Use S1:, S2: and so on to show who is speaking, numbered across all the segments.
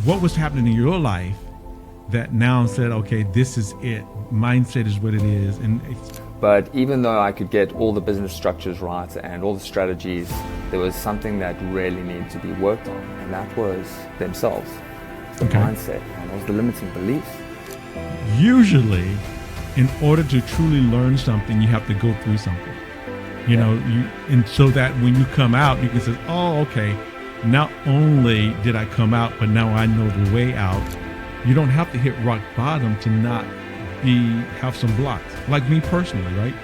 S1: what was happening in your life that now said, okay, this is it. Mindset is what it is. And
S2: but even though I could get all the business structures right and all the strategies, there was something that really needed to be worked on, and that was themselves, the mindset, and it was the limiting beliefs.
S1: Usually, in order to truly learn something, you have to go through something. You know, and so that when you come out, you can say, oh, okay, not only did I come out, but now I know the way out. You don't have to hit rock bottom to not have some blocks. Like me personally, right?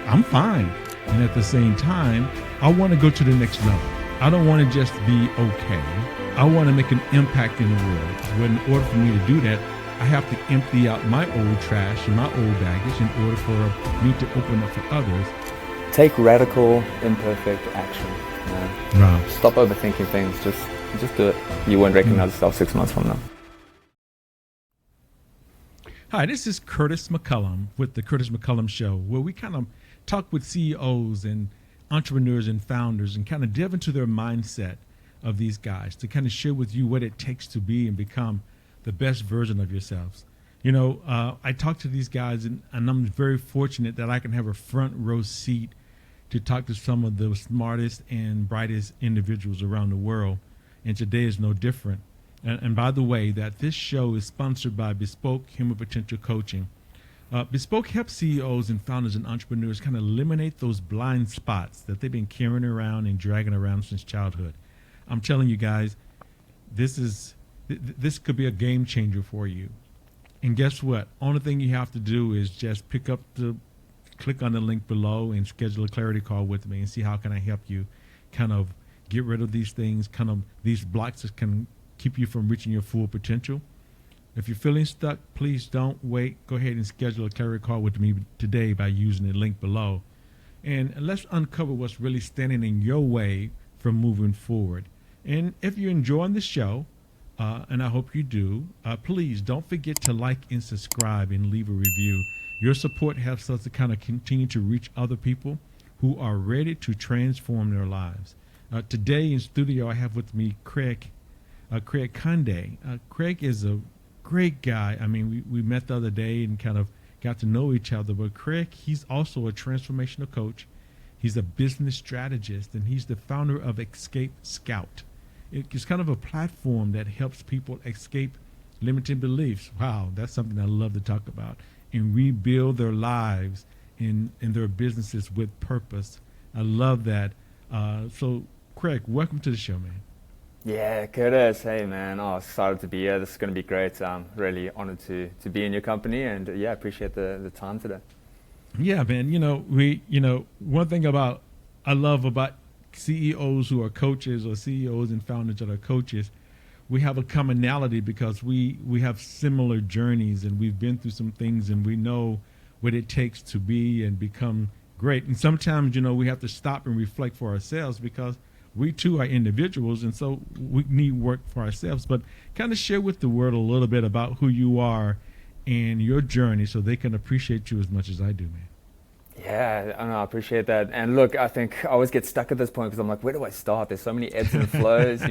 S1: I'm fine. And at the same time, I want to go to the next level. I don't want to just be okay. I want to make an impact in the world. But in order for me to do that, I have to empty out my old trash and my old baggage in order for me to open up for others.
S2: Take radical, imperfect action.
S1: Wow.
S2: Stop overthinking things. Just do it. You won't recognize yourself 6 months from now.
S1: Hi, this is Curtis McCullom with the Curtis McCullom Show, where we kind of talk with CEOs and entrepreneurs and founders and kind of delve into their mindset of these guys to kind of share with you what it takes to be and become the best version of yourselves. You know, I talk to these guys and I'm very fortunate that I can have a front row seat to talk to some of the smartest and brightest individuals around the world. And today is no different. And by the way, that this show is sponsored by Bespoke Human Potential Coaching. Bespoke helps CEOs and founders and entrepreneurs kind of eliminate those blind spots that they've been carrying around and dragging around since childhood. I'm telling you guys, this could be a game changer for you. And guess what? Only thing you have to do is just click on the link below and schedule a clarity call with me and see how can I help you kind of get rid of these things, kind of these blocks that can keep you from reaching your full potential. If you're feeling stuck, please don't wait. Go ahead and schedule a clarity call with me today by using the link below. And let's uncover what's really standing in your way from moving forward. And if you're enjoying the show, and I hope you do, please don't forget to like and subscribe and leave a review. Your support helps us to kind of continue to reach other people who are ready to transform their lives. Today in studio, I have with me Craig Condy. Craig is a great guy. I mean, we met the other day and kind of got to know each other. But Craig, he's also a transformational coach. He's a business strategist, and he's the founder of Escape Scout. It's kind of a platform that helps people escape limiting beliefs. Wow, that's something I love to talk about, and rebuild their lives and their businesses with purpose. I love that. So, Craig, welcome to the show, man.
S2: Yeah, Curtis. Hey, man. Oh, excited to be here. This is going to be great. I'm really honored to be in your company, and yeah, appreciate the time today.
S1: Yeah, man. One thing I love about CEOs who are coaches or CEOs and founders that are coaches, we have a commonality because we have similar journeys and we've been through some things and we know what it takes to be and become great. And sometimes, we have to stop and reflect for ourselves because we too are individuals, and so we need work for ourselves. But kind of share with the world a little bit about who you are and your journey so they can appreciate you as much as I do, man.
S2: Yeah, I appreciate that. And look, I think I always get stuck at this point because I'm like, where do I start? There's so many ebbs and flows,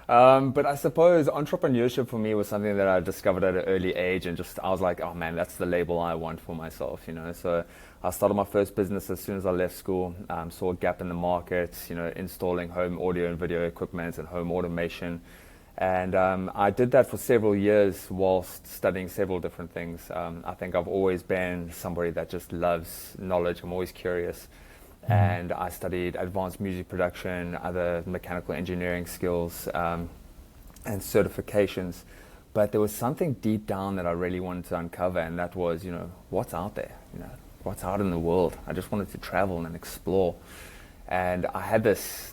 S2: But I suppose entrepreneurship for me was something that I discovered at an early age, and I was like, oh man, that's the label I want for myself, So I started my first business as soon as I left school, saw a gap in the market, installing home audio and video equipment and home automation. And I did that for several years whilst studying several different things. I think I've always been somebody that just loves knowledge. I'm always curious. And I studied advanced music production, other mechanical engineering skills, and certifications. But there was something deep down that I really wanted to uncover, and that was, what's out there, what's out in the world. I just wanted to travel and explore. And I had this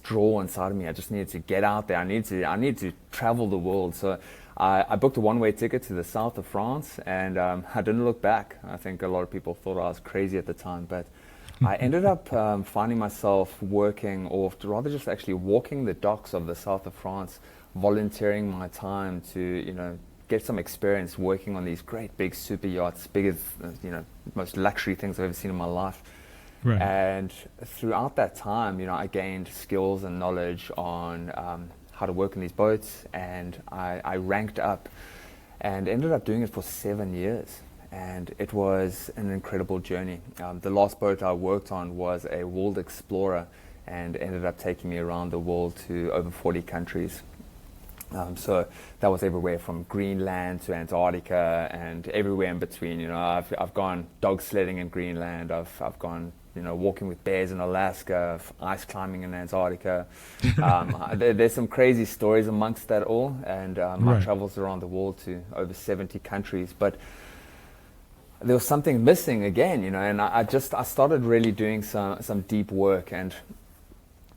S2: draw inside of me. I just needed to get out there. I need to travel the world. So I booked a one-way ticket to the south of France, and I didn't look back. I think a lot of people thought I was crazy at the time, but I ended up finding myself working, or rather just actually walking the docks of the south of France, volunteering my time to, get some experience working on these great big super yachts, big as, most luxury things I've ever seen in my life. Right. And throughout that time, I gained skills and knowledge on how to work in these boats, and I ranked up and ended up doing it for 7 years. And it was an incredible journey. The last boat I worked on was a world explorer and ended up taking me around the world to over 40 countries. So that was everywhere from Greenland to Antarctica and everywhere in between. You know, I've gone dog sledding in Greenland. I've gone, you know, walking with bears in Alaska, ice climbing in Antarctica. There's some crazy stories amongst that all, and my travels around the world to over 70 countries. But there was something missing again, you know, and I started really doing some deep work. And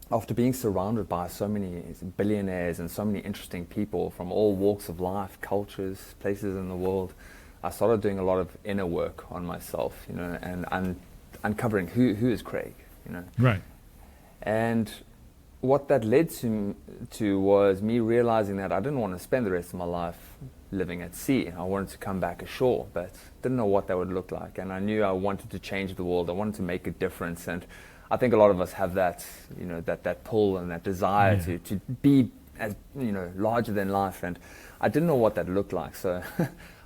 S2: after being surrounded by so many billionaires and so many interesting people from all walks of life, cultures, places in the world, I started doing a lot of inner work on myself, you know, and uncovering who is Craig, you know.
S1: Right.
S2: And what that led to was me realizing that I didn't want to spend the rest of my life living at sea. I wanted to come back ashore, but didn't know what that would look like. And I knew I wanted to change the world. I wanted to make a difference. And I think a lot of us have that, you know, that pull and that desire to be, as you know, larger than life. And I didn't know what that looked like. So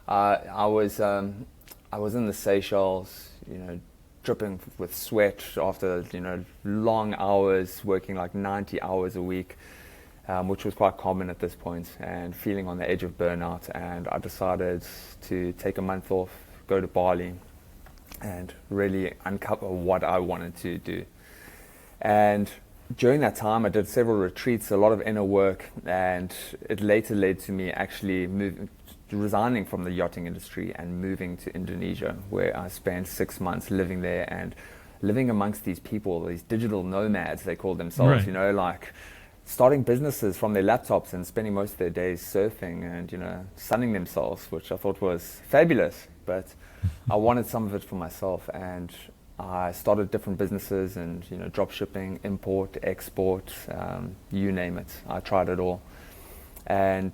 S2: I was in the Seychelles, you know, dripping with sweat after, you know, long hours, working like 90 hours a week, which was quite common at this point, and feeling on the edge of burnout. And I decided to take a month off, go to Bali, and really uncover what I wanted to do. And during that time, I did several retreats, a lot of inner work, and it later led to me actually resigning from the yachting industry and moving to Indonesia, where I spent 6 months living there and living amongst these people, these digital nomads, they call themselves, you know, like starting businesses from their laptops and spending most of their days surfing and, you know, sunning themselves, which I thought was fabulous. But I wanted some of it for myself, and I started different businesses and, you know, drop shipping, import, export, you name it. I tried it all. And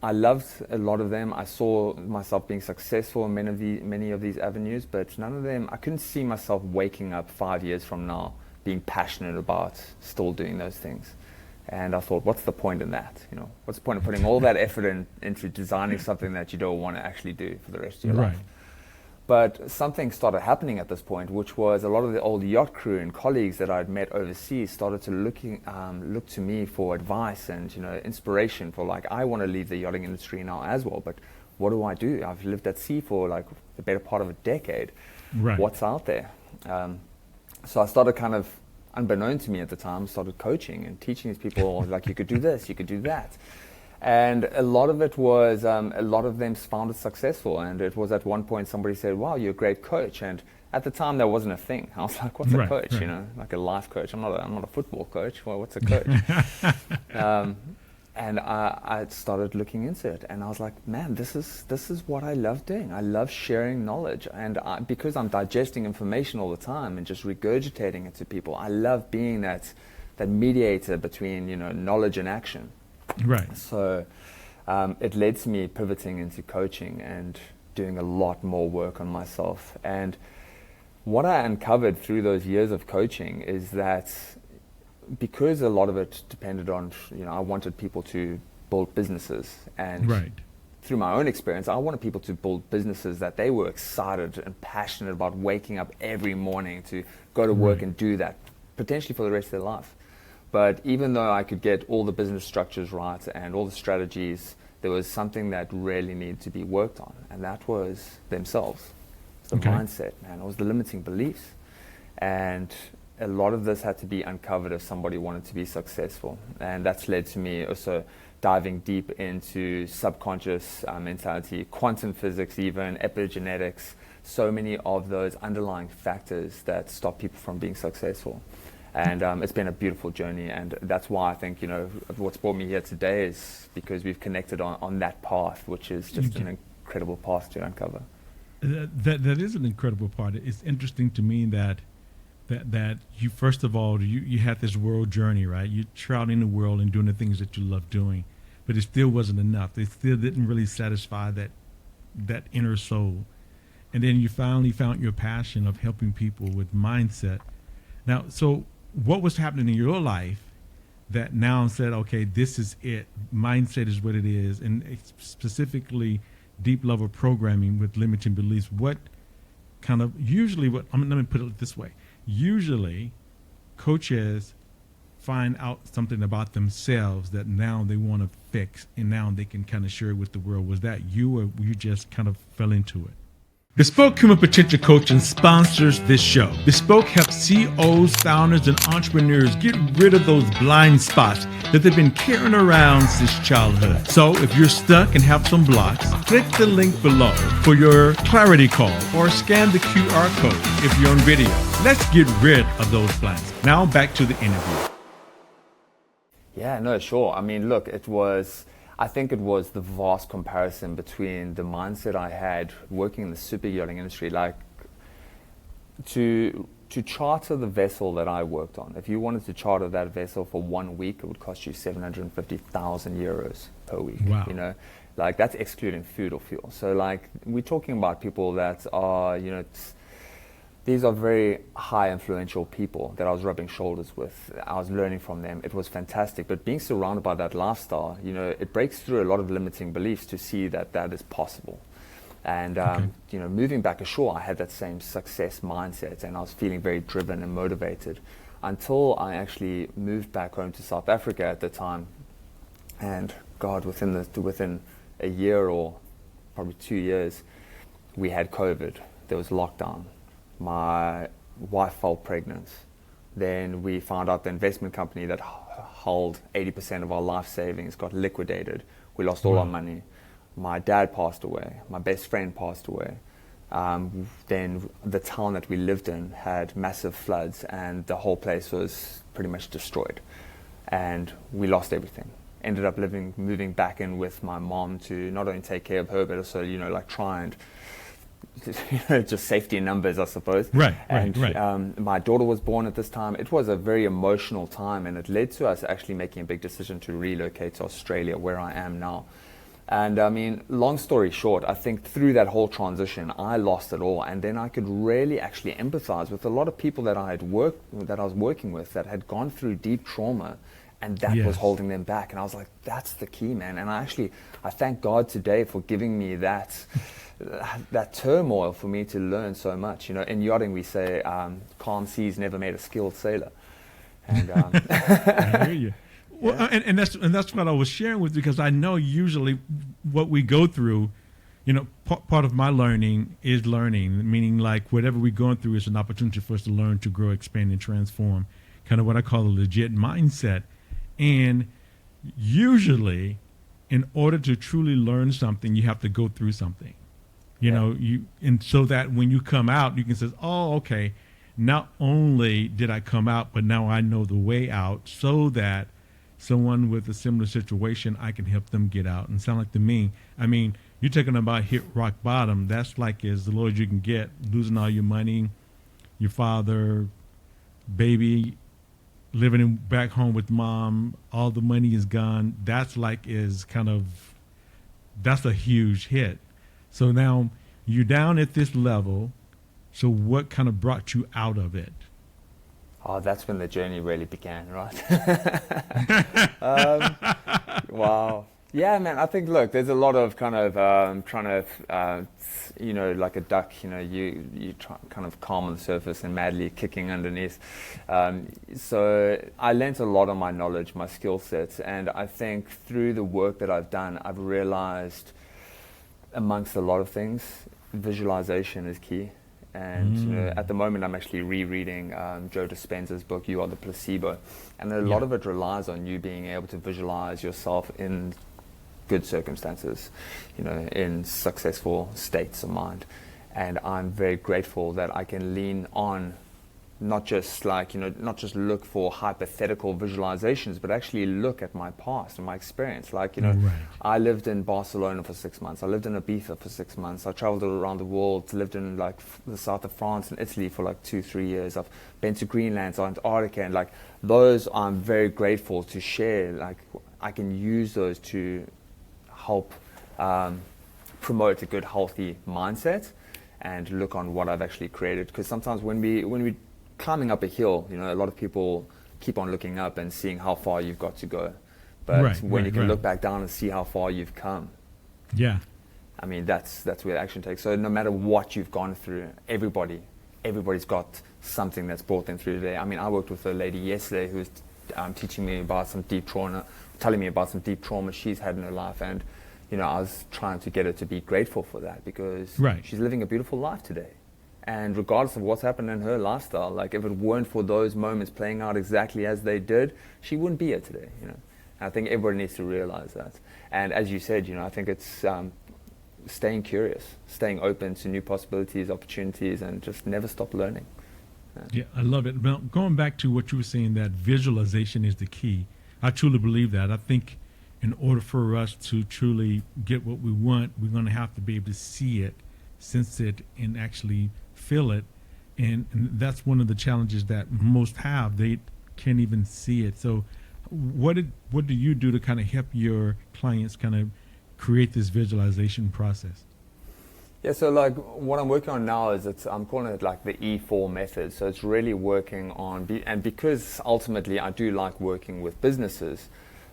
S2: I loved a lot of them. I saw myself being successful in many of these avenues, but none of them, I couldn't see myself waking up 5 years from now being passionate about still doing those things. And I thought, what's the point in that? You know, what's the point of putting all that effort into designing something that you don't want to actually do for the rest of your life? But something started happening at this point, which was a lot of the old yacht crew and colleagues that I'd met overseas started to look to me for advice and, you know, inspiration for, like, I want to leave the yachting industry now as well, but what do I do? I've lived at sea for like the better part of a decade. What's out there? So I started kind of, unbeknown to me at the time, started coaching and teaching these people, like, you could do this, you could do that. And a lot of it was, a lot of them found it successful. And it was at one point somebody said, wow, you're a great coach. And at the time, that wasn't a thing. I was like, what's a coach? You know, like a life coach. I'm not a football coach. Well, what's a coach? And I started looking into it. And I was like, man, this is what I love doing. I love sharing knowledge. And because I'm digesting information all the time and just regurgitating it to people, I love being that mediator between, you know, knowledge and action.
S1: Right.
S2: So it led to me pivoting into coaching and doing a lot more work on myself. And what I uncovered through those years of coaching is that because a lot of it depended on, you know, I wanted people to build businesses. And through my own experience, I wanted people to build businesses that they were excited and passionate about waking up every morning to go to work and do that, potentially for the rest of their life. But even though I could get all the business structures right and all the strategies, there was something that really needed to be worked on, and that was themselves. The mindset, man. It was the limiting beliefs. And a lot of this had to be uncovered if somebody wanted to be successful. And that's led to me also diving deep into subconscious mentality, quantum physics even, epigenetics, so many of those underlying factors that stop people from being successful. And it's been a beautiful journey, and that's why I think, you know, what's brought me here today is because we've connected on that path, which is just an incredible path to uncover.
S1: That is an incredible part. It's interesting to me that you, first of all, you had this world journey, right? You're traveling the world and doing the things that you love doing, but it still wasn't enough. It still didn't really satisfy that inner soul. And then you finally found your passion of helping people with mindset. Now, so what was happening in your life that now said, okay, this is it. Mindset is what it is. And it's specifically deep level programming with limiting beliefs. What kind of, usually what, let me put it this way. Usually coaches find out something about themselves that now they want to fix, and now they can kind of share it with the world. Was that you, or you just kind of fell into it? Bespoke Human Potential Coaching sponsors this show. Bespoke helps CEOs, founders, and entrepreneurs get rid of those blind spots that they've been carrying around since childhood. So if you're stuck and have some blocks, click the link below for your clarity call or scan the QR code if you're on video. Let's get rid of those blind spots. Now back to the interview.
S2: Yeah, no, sure. I mean, look, I think it was the vast comparison between the mindset I had working in the super yachting industry, like to charter the vessel that I worked on. If you wanted to charter that vessel for 1 week, it would cost you 750,000 euros per week.
S1: Wow.
S2: You know, like that's excluding food or fuel. So like we're talking about people that are, you know, these are very high influential people that I was rubbing shoulders with. I was learning from them. It was fantastic. But being surrounded by that lifestyle, you know, it breaks through a lot of limiting beliefs to see that that is possible. And, you know, moving back ashore, I had that same success mindset, and I was feeling very driven and motivated until I actually moved back home to South Africa at the time. And God, within a year or probably 2 years, we had COVID. There was lockdown. My wife fell pregnant. Then we found out the investment company that held 80% of our life savings got liquidated. We lost all our money. My dad passed away. My best friend passed away. Then the town that we lived in had massive floods, and the whole place was pretty much destroyed. And we lost everything. Ended up moving back in with my mom to not only take care of her, but also, you know, like try and just safety in numbers, I suppose.
S1: Right.
S2: My daughter was born at this time. It was a very emotional time, and it led to us actually making a big decision to relocate to Australia, where I am now. And I mean, long story short, I think through that whole transition, I lost it all, and then I could really actually empathize with a lot of people that I was working with that had gone through deep trauma, and that was holding them back. And I was like, that's the key, man. And I thank God today for giving me that turmoil for me to learn so much. You know, in yachting we say, calm seas never made a skilled sailor. And
S1: I hear you. Well, and that's what I was sharing with you, because I know usually what we go through, you know, part of my learning is learning, meaning like whatever we're going through is an opportunity for us to learn, to grow, expand, and transform, kind of what I call a legit mindset. And usually, in order to truly learn something, you have to go through something. You know, and so that when you come out, you can say, oh, okay, not only did I come out, but now I know the way out, so that someone with a similar situation, I can help them get out. And sound like to me, I mean, you're talking about hit rock bottom. That's like as low as you can get, losing all your money, your father, baby, living back home with mom, all the money is gone. That's a huge hit. So now you're down at this level. So what kind of brought you out of it?
S2: Oh, that's when the journey really began, right? Wow. Yeah, man, I think, look, there's a lot of kind of trying to, you know, like a duck, you know, you try kind of calm on the surface and madly kicking underneath. So I learnt a lot of my knowledge, my skill sets, and I think through the work that I've done, I've realized amongst a lot of things, visualization is key. And you know, at the moment, I'm actually rereading Joe Dispenza's book, You Are the Placebo. And a lot of it relies on you being able to visualize yourself in good circumstances, you know, in successful states of mind. And I'm very grateful that I can lean on not just look for hypothetical visualizations, but actually look at my past and my experience. Like, you know, I lived in Barcelona for 6 months. I lived in Ibiza for 6 months. I traveled around the world, lived in like the south of France and Italy for like 2-3 years. I've been to Greenland, Antarctica, and like those I'm very grateful to share. Like I can use those to help promote a good, healthy mindset and look on what I've actually created. Because sometimes when we climbing up a hill, you know, a lot of people keep on looking up and seeing how far you've got to go. But when you can look back down and see how far you've come,
S1: yeah,
S2: I mean, that's where the action takes. So no matter what you've gone through, everybody's got something that's brought them through today. I mean, I worked with a lady yesterday who was teaching me about some deep trauma, telling me about some deep trauma she's had in her life, and I was trying to get her to be grateful for that, because she's living a beautiful life today. And regardless of what's happened in her lifestyle, like if it weren't for those moments playing out exactly as they did, she wouldn't be here today. And I think everybody needs to realize that. And as you said, I think it's staying curious, staying open to new possibilities, opportunities, and just never stop learning.
S1: Yeah, I love it. Now, going back to what you were saying, that visualization is the key. I truly believe that. I think in order for us to truly get what we want, we're going to have to be able to see it, sense it, and actually feel it. And that's one of the challenges that most have. They can't even see it. So what do you do to kind of help your clients kind of create this visualization process?
S2: Yeah, so like what I'm working on now is I'm calling it like the E4 method. So it's really working on, and because ultimately I do like working with businesses,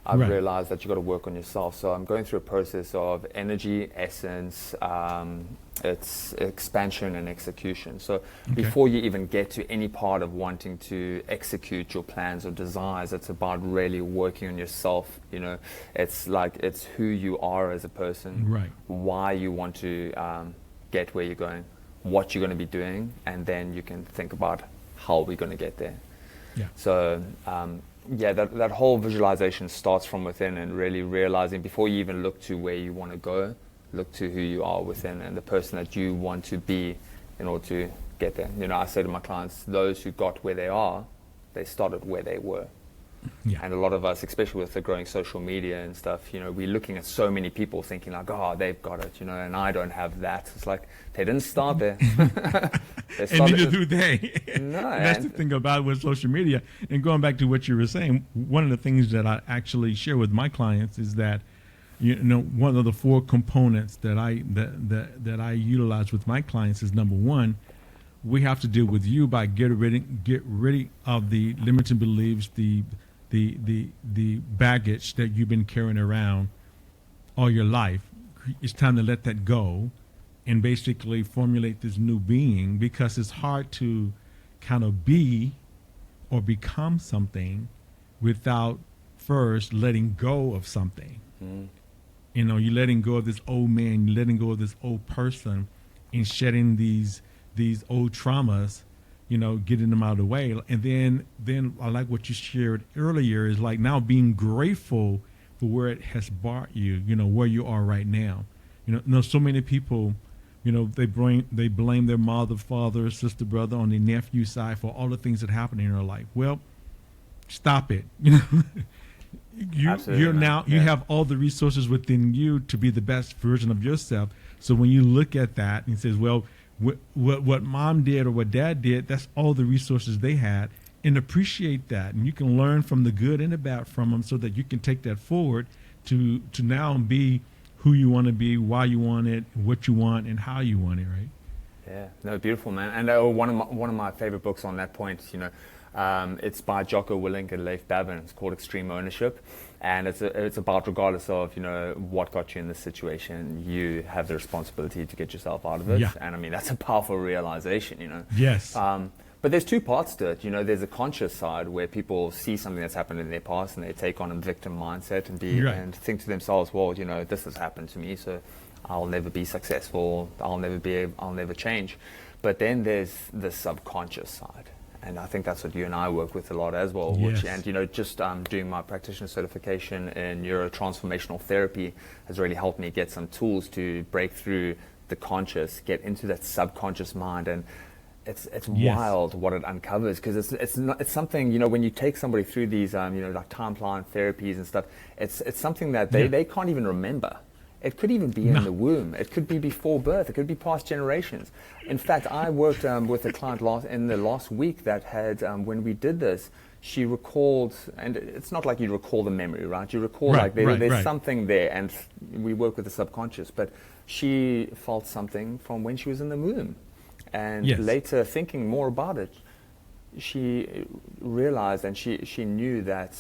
S2: I've realized that you've got to work on yourself. So I'm going through a process of energy, essence, it's expansion and execution. So before you even get to any part of wanting to execute your plans or desires, it's about really working on yourself. It's who you are as a person, why you want to get where you're going, what you're going to be doing, and then you can think about how we're going to get there. Yeah. So that whole visualization starts from within, and really realizing before you even look to where you want to go, look to who you are within and the person that you want to be in order to get there. I say to my clients, those who got where they are, they started where they were. Yeah. And a lot of us, especially with the growing social media and stuff, we're looking at so many people thinking like, oh, they've got it, and I don't have that. It's like, they didn't start there.
S1: And neither do they. No, that's the thing about with social media. And going back to what you were saying, one of the things that I actually share with my clients is that, one of the 4 components that I utilize with my clients is, number one, we have to deal with you by get rid of the limiting beliefs, the baggage that you've been carrying around all your life. It's time to let that go and basically formulate this new being, because it's hard to kind of be or become something without first letting go of something. You're letting go of this old man, you're letting go of this old person, and shedding these old traumas, getting them out of the way. And then I like what you shared earlier is like now being grateful for where it has brought you, where you are right now. So many people, they blame their mother, father, sister, brother on the nephew side for all the things that happen in their life. Well, stop it. You have all the resources within you to be the best version of yourself. So when you look at that and says, well, what mom did or what dad did, that's all the resources they had, and appreciate that. And you can learn from the good and the bad from them, so that you can take that forward to now be who you want to be, why you want it, what you want, and how you want it, right?
S2: Yeah, no, beautiful, man. And one of my favorite books on that point, it's by Jocko Willink and Leif Babin. It's called Extreme Ownership, and it's about, regardless of what got you in this situation, you have the responsibility to get yourself out of it. Yeah. And I mean, that's a powerful realization.
S1: Yes.
S2: But there's 2 parts to it. There's a conscious side where people see something that's happened in their past and they take on a victim mindset and think to themselves, well, this has happened to me, so I'll never be successful. I'll never change. But then there's the subconscious side. And I think that's what you and I work with a lot as well.
S1: Yes.
S2: Just doing my practitioner certification in Transformational therapy has really helped me get some tools to break through the conscious, get into that subconscious mind, and it's wild what it uncovers, because it's something, when you take somebody through these like timeline therapies and stuff, it's something that they can't even remember. It could even be in the womb. It could be before birth. It could be past generations. In fact, I worked with a client in the last week that had, when we did this, she recalled, and it's not like you recall the memory, right? You recall there's something there, and we work with the subconscious, but she felt something from when she was in the womb. And later, thinking more about it, she realized, and she knew that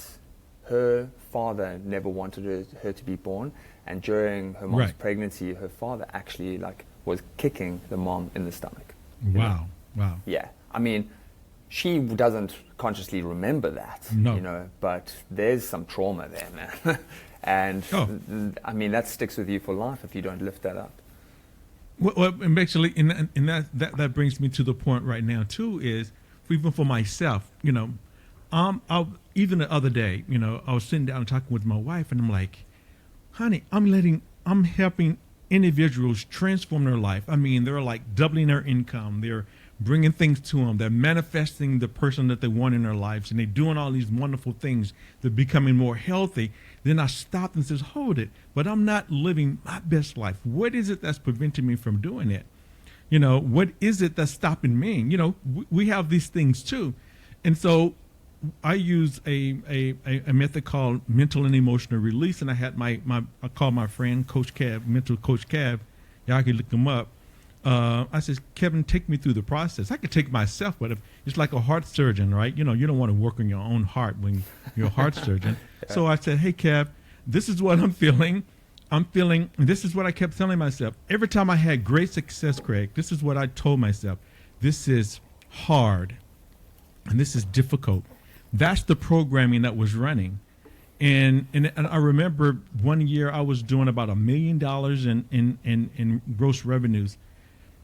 S2: her father never wanted her to be born, and during her mom's pregnancy, her father actually like was kicking the mom in the stomach.
S1: Wow. Wow.
S2: Yeah. I mean, she doesn't consciously remember that, but there's some trauma there, man. And I mean, that sticks with you for life if you don't lift that up.
S1: Well, and actually, and that brings me to the point right now too, is even for myself, even the other day, I was sitting down and talking with my wife, and I'm like, honey, I'm helping individuals transform their life. I mean, they're like doubling their income. They're bringing things to them. They're manifesting the person that they want in their lives, and they're doing all these wonderful things. They're becoming more healthy. Then I stopped and says, hold it, but I'm not living my best life. What is it that's preventing me from doing it? What is it that's stopping me? We have these things too. And so I use a method called mental and emotional release. And I had I called my friend, Coach Kev, mental Coach Kev. Y'all can look him up. I said, Kevin, take me through the process. I could take myself, but it's like a heart surgeon, right? You don't want to work on your own heart when you're a heart surgeon. So I said, hey, Kev, this is what I'm feeling. This is what I kept telling myself. Every time I had great success, Craig, this is what I told myself. This is hard, and this is difficult. That's the programming that was running. And I remember one year I was doing about $1 million in gross revenues.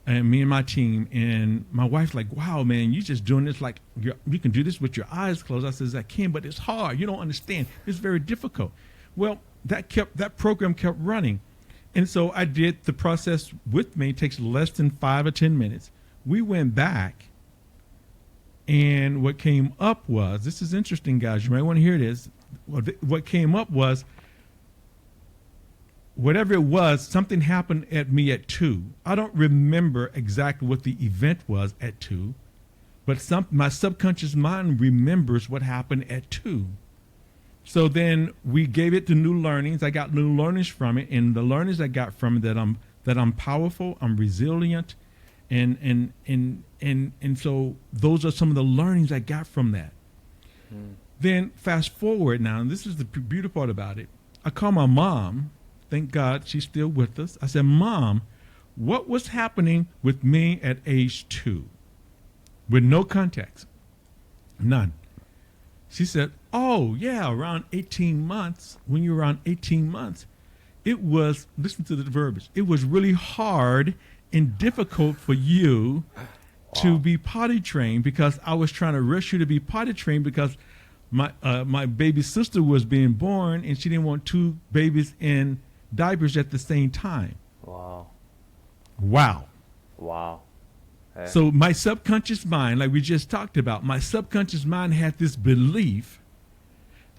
S1: And me and my team, and my wife's like, wow, man, you just doing this like you can do this with your eyes closed. I says, I can, but it's hard. You don't understand. It's very difficult. Well, that program kept running. And so I did the process with me. It takes less than 5 or 10 minutes. We went back, and what came up was, this is interesting, guys. You might want to hear this. What came up was, whatever it was, something happened at me at 2. I don't remember exactly what the event was at 2, but my subconscious mind remembers what happened at 2. So then we gave it the new learnings. I got new learnings from it, and the learnings I got from it that I'm powerful, I'm resilient, and so those are some of the learnings I got from that. Then fast forward now, and this is the beautiful part about it. I call my mom. Thank God she's still with us. I said, Mom, what was happening with me at age 2? With no context. None. She said, oh, yeah, around 18 months, when you were around 18 months, it was, listen to the verbiage, it was really hard and difficult for you to be potty trained, because I was trying to rush you to be potty trained because my baby sister was being born, and she didn't want 2 babies in diapers at the same time. Wow. So my subconscious mind, like we just talked about, my subconscious mind had this belief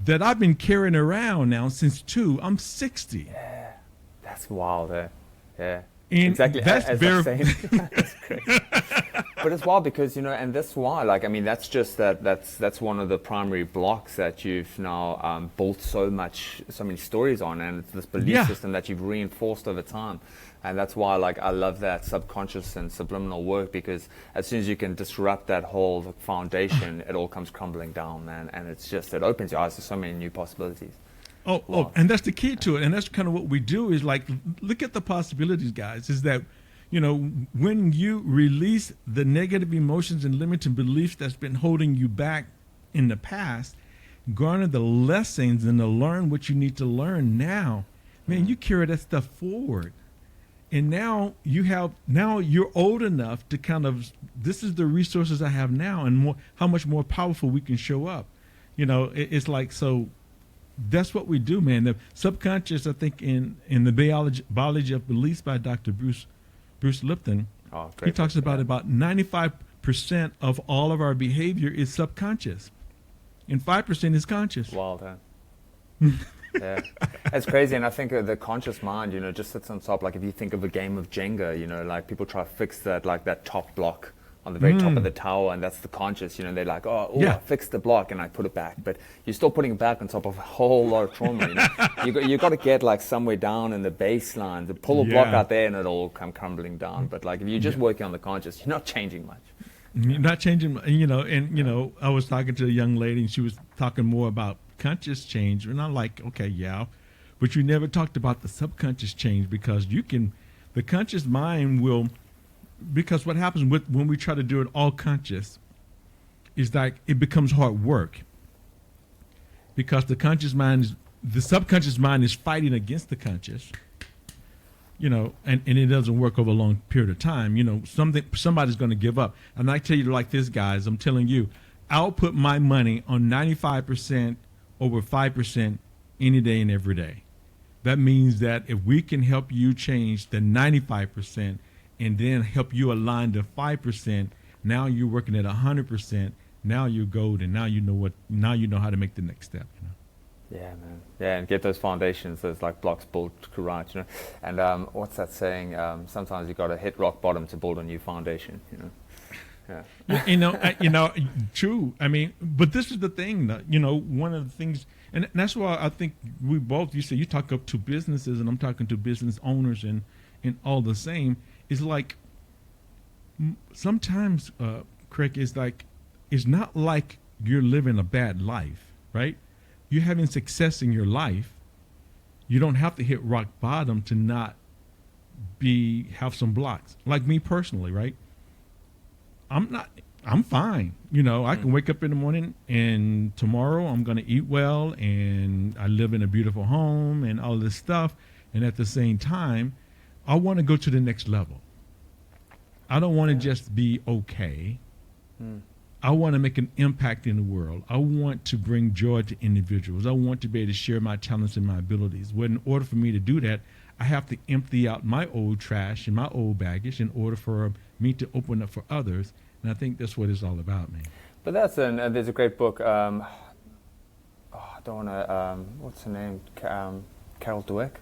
S1: that I've been carrying around now since 2. I'm 60.
S2: Yeah, that's wild. Yeah.
S1: And
S2: exactly.
S1: That's very.
S2: That's crazy. But it's wild because, and that's why, that's just that's one of the primary blocks that you've now built so many stories on, and it's this belief system that you've reinforced over time. And that's why, I love that subconscious and subliminal work, because as soon as you can disrupt that whole foundation, it all comes crumbling down, man. And it opens your eyes to so many new possibilities.
S1: Oh, and that's the key to it. And that's kind of what we do is look at the possibilities, guys, is that, when you release the negative emotions and limiting beliefs that's been holding you back in the past, garner the lessons and to learn what you need to learn now, man, you carry that stuff forward. And now you're old enough to kind of, this is the resources I have now, and how much more powerful we can show up. It's like, so that's what we do, man. The subconscious, I think in the biology of beliefs by Dr. Bruce Lipton, he talks about 95% of all of our behavior is subconscious, and 5% is conscious.
S2: Wild, huh? Yeah, it's crazy. And I think the conscious mind, just sits on top. Like if you think of a game of Jenga, people try to fix that top block on the very top of the tower, and that's the conscious. They're like, I fixed the block and I put it back, but you're still putting it back on top of a whole lot of trauma. You got to get somewhere down in the baseline to pull a block out there, and it'll all come crumbling down. But if you're just working on the conscious, you're not changing much.
S1: You're not changing, I was talking to a young lady and she was talking more about conscious change. And I'm like, okay, yeah, but you never talked about the subconscious change, because the conscious mind will, because what happens when we try to do it all conscious is like it becomes hard work, because the subconscious mind is fighting against the conscious. And it doesn't work over a long period of time. Somebody's going to give up. And I tell you like this, guys, I'm telling you, I'll put my money on 95% over 5% any day and every day. That means that if we can help you change the 95% and then help you align to 5%, now you're working at 100%. Now you're golden. Now you know how to make the next step.
S2: Yeah, man. Yeah, and get those foundations, those like blocks built right, And what's that saying? Sometimes you got to hit rock bottom to build a new foundation, Yeah.
S1: True. I mean, but this is the thing, one of the things, and that's why I think we both, you talk up to businesses and I'm talking to business owners and all the same, is like sometimes, Craig, it's not like you're living a bad life, right? You're having success in your life. You don't have to hit rock bottom to not have some blocks. Like me personally, right? I'm fine. I can wake up in the morning and tomorrow I'm going to eat well and I live in a beautiful home and all this stuff. And at the same time, I want to go to the next level. I don't want to just be okay. I want to make an impact in the world. I want to bring joy to individuals. I want to be able to share my talents and my abilities. But in order for me to do that, I have to empty out my old trash and my old baggage in order for me to open up for others. And I think that's what it's all about, man.
S2: But there's a great book. I don't want to, what's her name? Carol Dweck.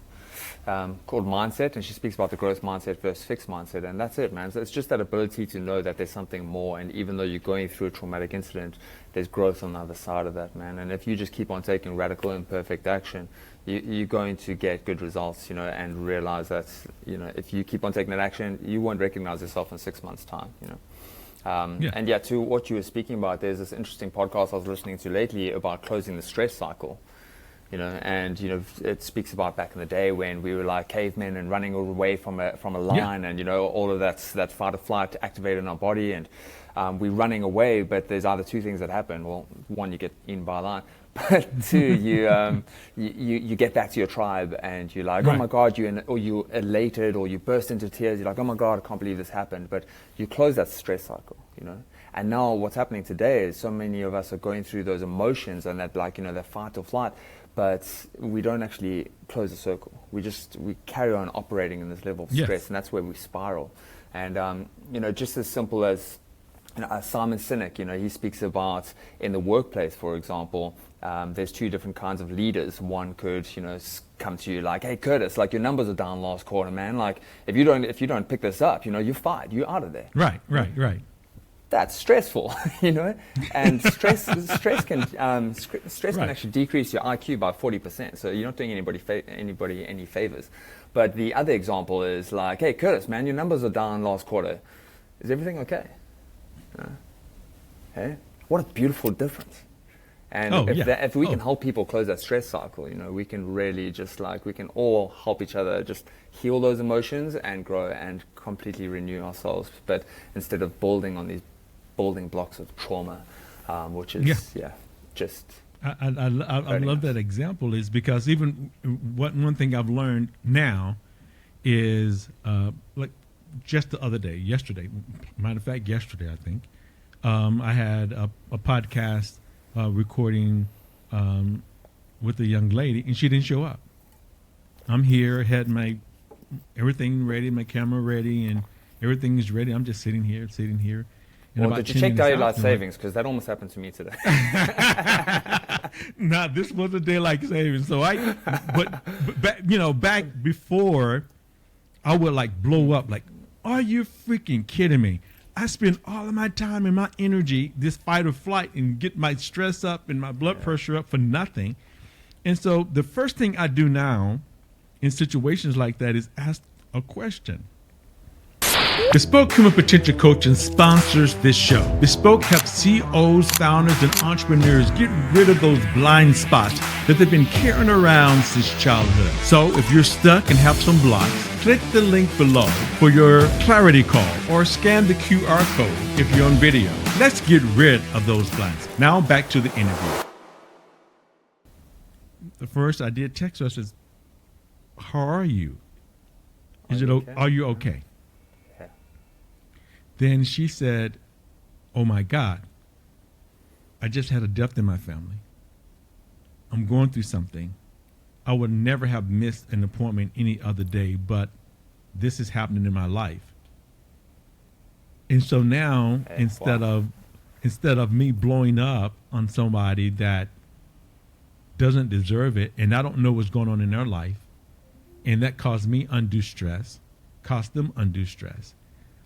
S2: Called Mindset, and she speaks about the growth mindset versus fixed mindset, and that's it, man. So it's just that ability to know that there's something more, and even though you're going through a traumatic incident, there's growth on the other side of that, man. And if you just keep on taking radical imperfect action, you're going to get good results, and realize that, if you keep on taking that action, you won't recognize yourself in 6 months' time, And to what you were speaking about, there's this interesting podcast I was listening to lately about closing the stress cycle. It speaks about back in the day when we were like cavemen and running away from a lion, and all of that fight or flight activated in our body, and we're running away. But there's either two things that happen. Well, one, you get eaten by a lion, but two, you get back to your tribe and you're like, oh my God, you're elated or you burst into tears. You're like, oh my God, I can't believe this happened. But you close that stress cycle, And now what's happening today is so many of us are going through those emotions and that that fight or flight. But we don't actually close the circle. We carry on operating in this level of stress, and that's where we spiral. And just as simple as Simon Sinek, he speaks about in the workplace, for example, there's two different kinds of leaders. One could, come to you like, hey Curtis, like your numbers are down last quarter, man. Like if you don't pick this up, you're fired. You're out of there.
S1: Right.
S2: That's stressful, and stress can actually decrease your IQ by 40%. So you're not doing anybody any favors. But the other example is like, hey Curtis, man, your numbers are down last quarter. Is everything okay? Hey, what a beautiful difference. And if we can help people close that stress cycle, we can really we can all help each other just heal those emotions and grow and completely renew ourselves. But instead of building on these building blocks of trauma, which is just.
S1: I love that example is because even one thing I've learned now is like just the other day, yesterday, matter of fact, yesterday I think, I had a podcast recording with a young lady and she didn't show up. I'm here, had my everything ready, my camera ready, and everything is ready. I'm just sitting here. And
S2: well, did you check daylight savings? Because that almost happened to me today.
S1: Nah, this was a daylight savings. So back before, I would like blow up. Like, are you freaking kidding me? I spend all of my time and my energy, this fight or flight, and get my stress up and my blood pressure up for nothing. And so the first thing I do now in situations like that is ask a question. Bespoke Human Potential Coaching sponsors this show. Bespoke helps CEOs, founders, and entrepreneurs get rid of those blind spots that they've been carrying around since childhood. So if you're stuck and have some blocks, click the link below for your clarity call or scan the QR code if you're on video. Let's get rid of those blinds. Now back to the interview. The first I did text her, I says, how are you? Are you okay?
S2: Yeah.
S1: Then she said, oh my God, I just had a death in my family. I'm going through something. I would never have missed an appointment any other day, but this is happening in my life. And so now, instead of me blowing up on somebody that doesn't deserve it, and I don't know what's going on in their life, and that caused me undue stress, cost them undue stress.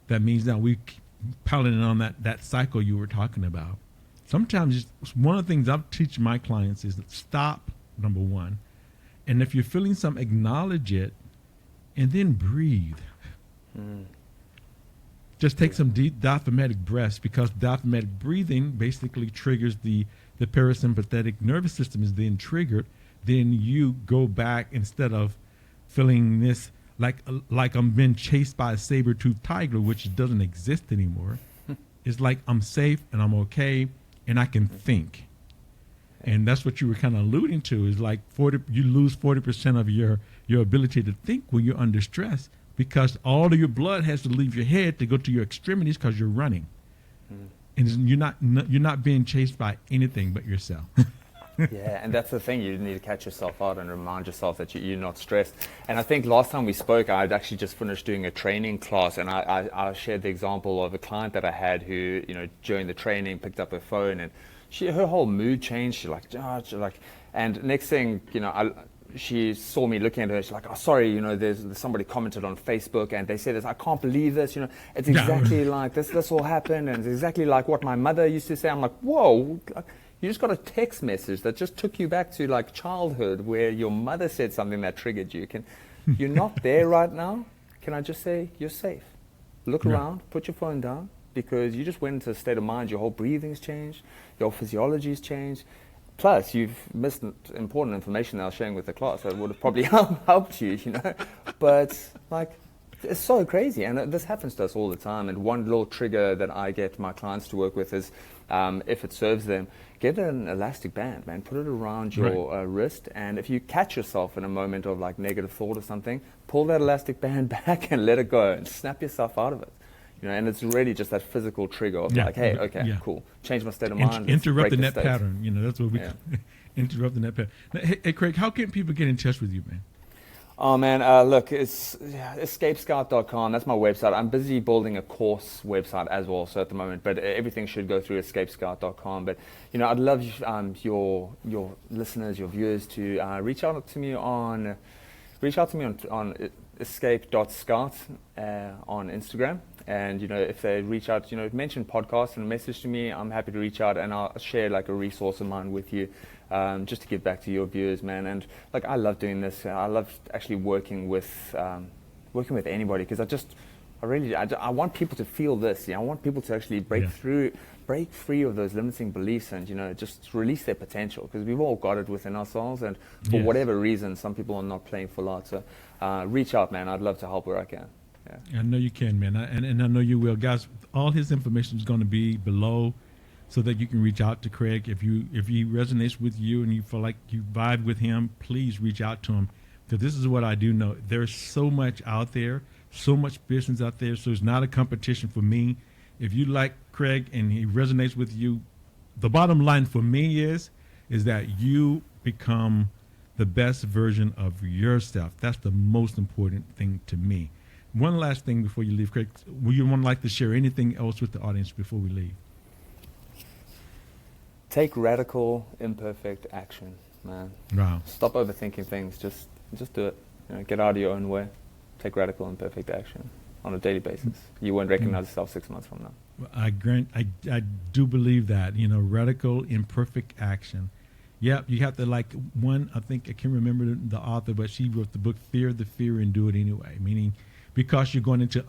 S1: That means that we keep piling on that cycle you were talking about. Sometimes one of the things I teach my clients is stop, number one. And if you're feeling something, acknowledge it and then breathe. Just take some deep diaphragmatic breaths, because diaphragmatic breathing basically triggers the parasympathetic nervous system is then triggered. Then you go back, instead of feeling this like I'm being chased by a saber-toothed tiger, which doesn't exist anymore. It's like I'm safe and I'm okay and I can think. And that's what you were kind of alluding to, is like you lose 40% of your ability to think when you're under stress, because all of your blood has to leave your head to go to your extremities because you're running. And you're not being chased by anything but yourself.
S2: Yeah, and that's the thing. You need to catch yourself out and remind yourself that you're not stressed. And I think last time we spoke, I'd actually just finished doing a training class, and I shared the example of a client that I had who, during the training picked up her phone, and her whole mood changed. She's like, and next thing, she saw me looking at her. She's like, "Oh, sorry, there's somebody commented on Facebook and they said this. I can't believe this. It's exactly like this. This all happened, and it's exactly like what my mother used to say." I'm like, "Whoa." You just got a text message that just took you back to like childhood, where your mother said something that triggered you. You're not there right now. Can I just say you're safe? Look around, put your phone down, because you just went into a state of mind. Your whole breathing's changed, your physiology's changed. Plus, you've missed important information that I was sharing with the class that would have probably helped you, But like, it's so crazy, and this happens to us all the time. And one little trigger that I get my clients to work with is, if it serves them, get an elastic band, man. Put it around your wrist, and if you catch yourself in a moment of like negative thought or something, pull that elastic band back and let it go, and snap yourself out of it. And it's really just that physical trigger of like, hey, okay, cool, change my state of mind.
S1: Interrupting that pattern. That's what we interrupting that pattern. Now, hey, Craig, how can people get in touch with you, man?
S2: Oh, man, look, it's escapescout.com. That's my website. I'm busy building a course website as well, so at the moment, but everything should go through escapescout.com. But, I'd love your listeners, your viewers to reach out to me on escape.scout on Instagram. And, if they reach out, mention podcast and message to me, I'm happy to reach out, and I'll share like a resource of mine with you, just to give back to your viewers, man. And like, I love doing this. I love actually working with anybody, because I want people to feel this. I want people to actually break free of those limiting beliefs, and just release their potential, because we've all got it within ourselves, and for whatever reason, some people are not playing full out. So reach out, man. I'd love to help where I can.
S1: I know you can, man, and I know you will, guys. All his information is going to be below, so that you can reach out to Craig. If he resonates with you and you feel like you vibe with him, please reach out to him, because this is what I do know. There's so much out there, so much business out there, so it's not a competition for me. If you like Craig and he resonates with you, the bottom line for me is that you become the best version of yourself. That's the most important thing to me. One last thing before you leave, Craig, would you like to share anything else with the audience before we leave?
S2: Take radical, imperfect action, man.
S1: Wow.
S2: Stop overthinking things. Just do it. Get out of your own way. Take radical, imperfect action on a daily basis. You won't recognize yourself 6 months from now.
S1: I do believe that, radical, imperfect action. Yep, you have to I can't remember the author, but she wrote the book Fear the Fear and Do It Anyway, meaning because you're going into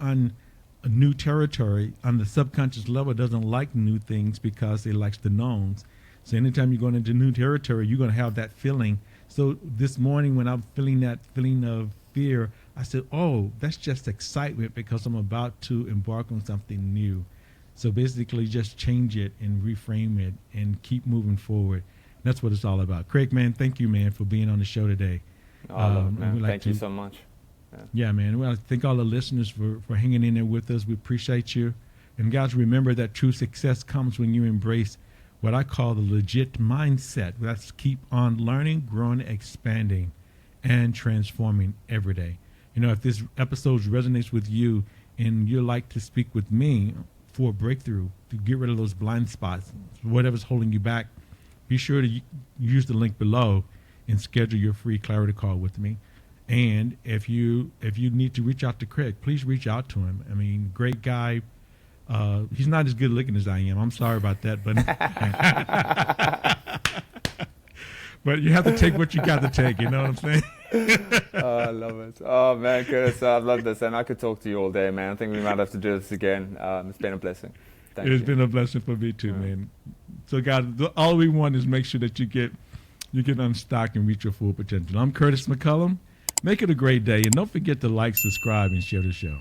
S1: a new territory on the subconscious level doesn't like new things because it likes the knowns. So anytime you're going into new territory, you're going to have that feeling. So this morning when I'm feeling that feeling of fear, I said, oh, that's just excitement because I'm about to embark on something new. So basically just change it and reframe it and keep moving forward. That's what it's all about. Craig, man, thank you, man, for being on the show today.
S2: Oh, I love it, man. Thank you so much.
S1: Yeah, man. Well, I thank all the listeners for hanging in there with us. We appreciate you. And guys, remember that true success comes when you embrace what I call the legit mindset. That's keep on learning, growing, expanding, and transforming every day. You know, if this episode resonates with you and you'd like to speak with me for a breakthrough, to get rid of those blind spots, whatever's holding you back, be sure to use the link below and schedule your free clarity call with me. And if you need to reach out to Craig, please reach out to him. I mean, great guy. He's not as good looking as I am. I'm sorry about that, but but you have to take what you got to take. You know what I'm saying?
S2: Oh, I love it. Oh man, Curtis, I love this, and I could talk to you all day, man. I think we might have to do this again. It's been a blessing. Thank you.
S1: It's been a blessing for me too, man. So, guys, all we want is make sure that you get unstuck and reach your full potential. I'm Curtis McCullom. Make it a great day, and don't forget to like, subscribe, and share the show.